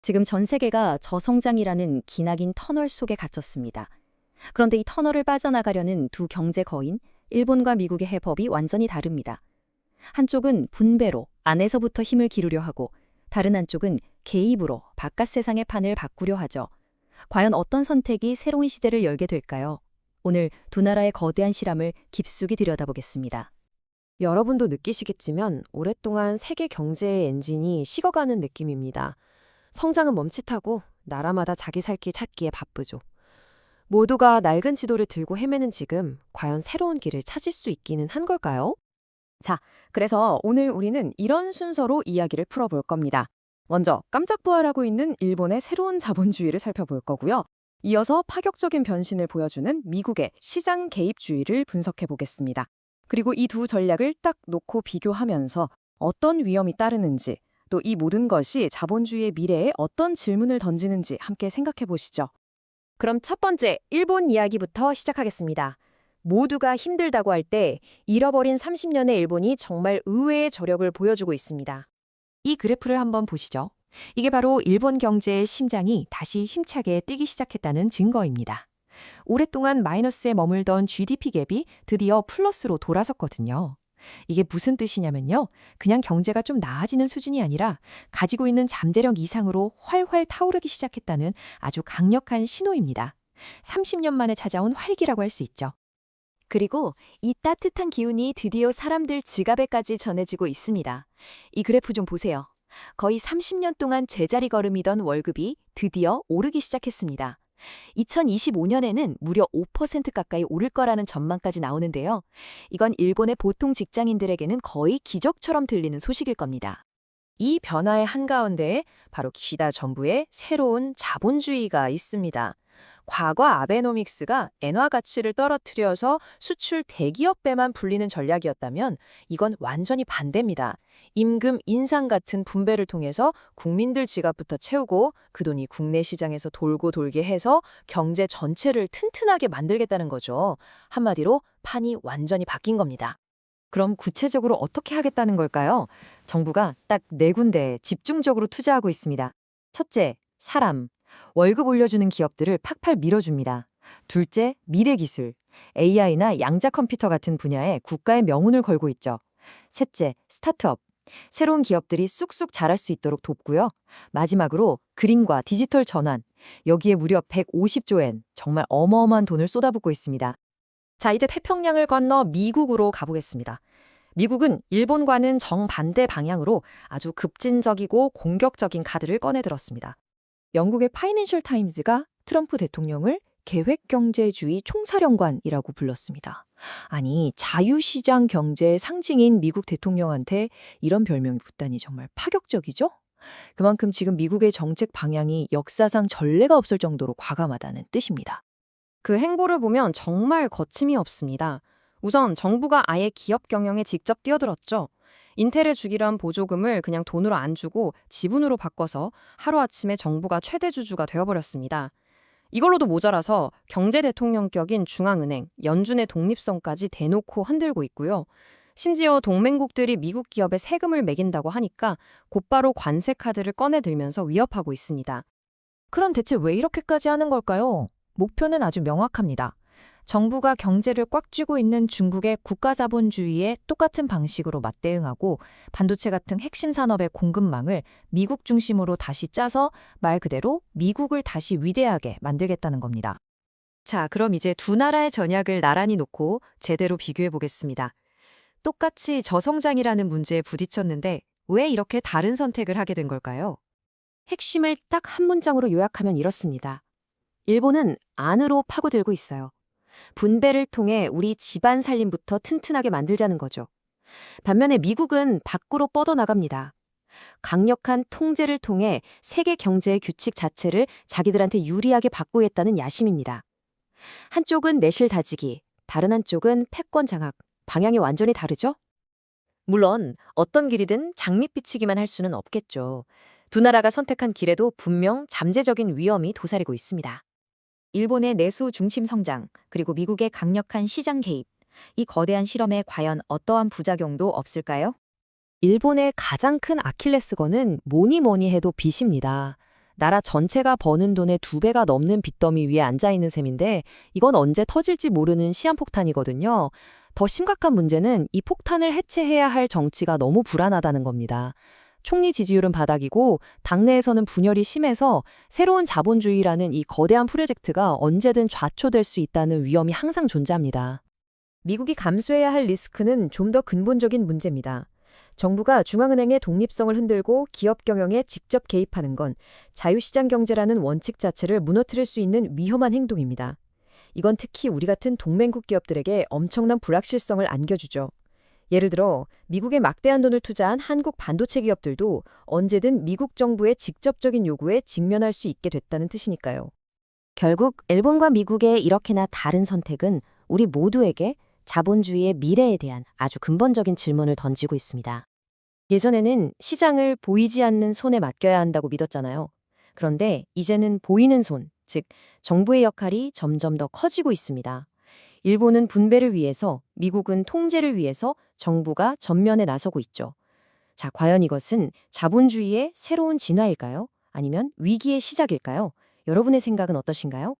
지금 전 세계가 저성장이라는 기나긴 터널 속에 갇혔습니다. 그런데 이 터널을 빠져나가려는 두 경제 거인, 일본과 미국의 해법이 완전히 다릅니다. 한쪽은 분배로 안에서부터 힘을 기르려 하고, 다른 한쪽은 개입으로 바깥 세상의 판을 바꾸려 하죠. 과연 어떤 선택이 새로운 시대를 열게 될까요? 오늘 두 나라의 거대한 실험을 깊숙이 들여다보겠습니다. 여러분도 느끼시겠지만 오랫동안 세계 경제의 엔진이 식어가는 느낌입니다. 성장은 멈칫하고 나라마다 자기 살 길 찾기에 바쁘죠. 모두가 낡은 지도를 들고 헤매는 지금 과연 새로운 길을 찾을 수 있기는 한 걸까요? 자, 그래서 오늘 우리는 이런 순서로 이야기를 풀어볼 겁니다. 먼저 깜짝 부활하고 있는 일본의 새로운 자본주의를 살펴볼 거고요. 이어서 파격적인 변신을 보여주는 미국의 시장 개입주의를 분석해 보겠습니다. 그리고 이 두 전략을 딱 놓고 비교하면서 어떤 위험이 따르는지, 또 이 모든 것이 자본주의의 미래에 어떤 질문을 던지는지 함께 생각해 보시죠. 그럼 첫 번째, 일본 이야기부터 시작하겠습니다. 모두가 힘들다고 할 때 잃어버린 30년의 일본이 정말 의외의 저력을 보여주고 있습니다. 이 그래프를 한번 보시죠. 이게 바로 일본 경제의 심장이 다시 힘차게 뛰기 시작했다는 증거입니다. 오랫동안 마이너스에 머물던 GDP 갭이 드디어 플러스로 돌아섰거든요. 이게 무슨 뜻이냐면요. 그냥 경제가 좀 나아지는 수준이 아니라 가지고 있는 잠재력 이상으로 활활 타오르기 시작했다는 아주 강력한 신호입니다. 30년 만에 찾아온 활기라고 할 수 있죠. 그리고 이 따뜻한 기운이 드디어 사람들 지갑에까지 전해지고 있습니다. 이 그래프 좀 보세요. 거의 30년 동안 제자리 걸음이던 월급이 드디어 오르기 시작했습니다. 2025년에는 무려 5% 가까이 오를 거라는 전망까지 나오는데요. 이건 일본의 보통 직장인들에게는 거의 기적처럼 들리는 소식일 겁니다. 이 변화의 한가운데에 바로 기시다 정부의 새로운 자본주의가 있습니다. 과거 아베노믹스가 엔화 가치를 떨어뜨려서 수출 대기업에만 불리는 전략이었다면 이건 완전히 반대입니다. 임금 인상 같은 분배를 통해서 국민들 지갑부터 채우고 그 돈이 국내 시장에서 돌고 돌게 해서 경제 전체를 튼튼하게 만들겠다는 거죠. 한마디로 판이 완전히 바뀐 겁니다. 그럼 구체적으로 어떻게 하겠다는 걸까요? 정부가 딱 네 군데에 집중적으로 투자하고 있습니다. 첫째, 사람. 월급 올려주는 기업들을 팍팍 밀어줍니다. 둘째, 미래기술. AI나 양자 컴퓨터 같은 분야에 국가의 명운을 걸고 있죠. 셋째, 스타트업. 새로운 기업들이 쑥쑥 자랄 수 있도록 돕고요. 마지막으로 그린과 디지털 전환. 여기에 무려 150조 엔, 정말 어마어마한 돈을 쏟아붓고 있습니다. 자, 이제 태평양을 건너 미국으로 가보겠습니다. 미국은 일본과는 정반대 방향으로 아주 급진적이고 공격적인 카드를 꺼내들었습니다. 영국의 파이낸셜 타임즈가 트럼프 대통령을 계획경제주의 총사령관이라고 불렀습니다. 아니, 자유시장 경제의 상징인 미국 대통령한테 이런 별명이 붙다니 정말 파격적이죠? 그만큼 지금 미국의 정책 방향이 역사상 전례가 없을 정도로 과감하다는 뜻입니다. 그 행보를 보면 정말 거침이 없습니다. 우선 정부가 아예 기업 경영에 직접 뛰어들었죠. 인텔에 주기로 한 보조금을 그냥 돈으로 안 주고 지분으로 바꿔서 하루아침에 정부가 최대 주주가 되어버렸습니다. 이걸로도 모자라서 경제 대통령격인 중앙은행, 연준의 독립성까지 대놓고 흔들고 있고요. 심지어 동맹국들이 미국 기업에 세금을 매긴다고 하니까 곧바로 관세 카드를 꺼내들면서 위협하고 있습니다. 그럼 대체 왜 이렇게까지 하는 걸까요? 목표는 아주 명확합니다. 정부가 경제를 꽉 쥐고 있는 중국의 국가자본주의에 똑같은 방식으로 맞대응하고 반도체 같은 핵심 산업의 공급망을 미국 중심으로 다시 짜서 말 그대로 미국을 다시 위대하게 만들겠다는 겁니다. 자, 그럼 이제 두 나라의 전략을 나란히 놓고 제대로 비교해 보겠습니다. 똑같이 저성장이라는 문제에 부딪혔는데 왜 이렇게 다른 선택을 하게 된 걸까요? 핵심을 딱 한 문장으로 요약하면 이렇습니다. 일본은 안으로 파고들고 있어요. 분배를 통해 우리 집안 살림부터 튼튼하게 만들자는 거죠. 반면에 미국은 밖으로 뻗어나갑니다. 강력한 통제를 통해 세계 경제의 규칙 자체를 자기들한테 유리하게 바꾸겠다는 야심입니다. 한쪽은 내실 다지기, 다른 한쪽은 패권 장악, 방향이 완전히 다르죠? 물론 어떤 길이든 장밋빛이기만 할 수는 없겠죠. 두 나라가 선택한 길에도 분명 잠재적인 위험이 도사리고 있습니다. 일본의 내수 중심 성장, 그리고 미국의 강력한 시장 개입, 이 거대한 실험에 과연 어떠한 부작용도 없을까요? 일본의 가장 큰 아킬레스건은 뭐니 뭐니 해도 빚입니다. 나라 전체가 버는 돈의 2배가 넘는 빚더미 위에 앉아 있는 셈인데 이건 언제 터질지 모르는 시한폭탄이거든요. 더 심각한 문제는 이 폭탄을 해체해야 할 정치가 너무 불안하다는 겁니다. 총리 지지율은 바닥이고 당내에서는 분열이 심해서 새로운 자본주의라는 이 거대한 프로젝트가 언제든 좌초될 수 있다는 위험이 항상 존재합니다. 미국이 감수해야 할 리스크는 좀 더 근본적인 문제입니다. 정부가 중앙은행의 독립성을 흔들고 기업 경영에 직접 개입하는 건 자유시장 경제라는 원칙 자체를 무너뜨릴 수 있는 위험한 행동입니다. 이건 특히 우리 같은 동맹국 기업들에게 엄청난 불확실성을 안겨주죠. 예를 들어 미국에 막대한 돈을 투자한 한국 반도체 기업들도 언제든 미국 정부의 직접적인 요구에 직면할 수 있게 됐다는 뜻이니까요. 결국 일본과 미국의 이렇게나 다른 선택은 우리 모두에게 자본주의의 미래에 대한 아주 근본적인 질문을 던지고 있습니다. 예전에는 시장을 보이지 않는 손에 맡겨야 한다고 믿었잖아요. 그런데 이제는 보이는 손, 즉 정부의 역할이 점점 더 커지고 있습니다. 일본은 분배를 위해서, 미국은 통제를 위해서 정부가 전면에 나서고 있죠. 자, 과연 이것은 자본주의의 새로운 진화일까요? 아니면 위기의 시작일까요? 여러분의 생각은 어떠신가요?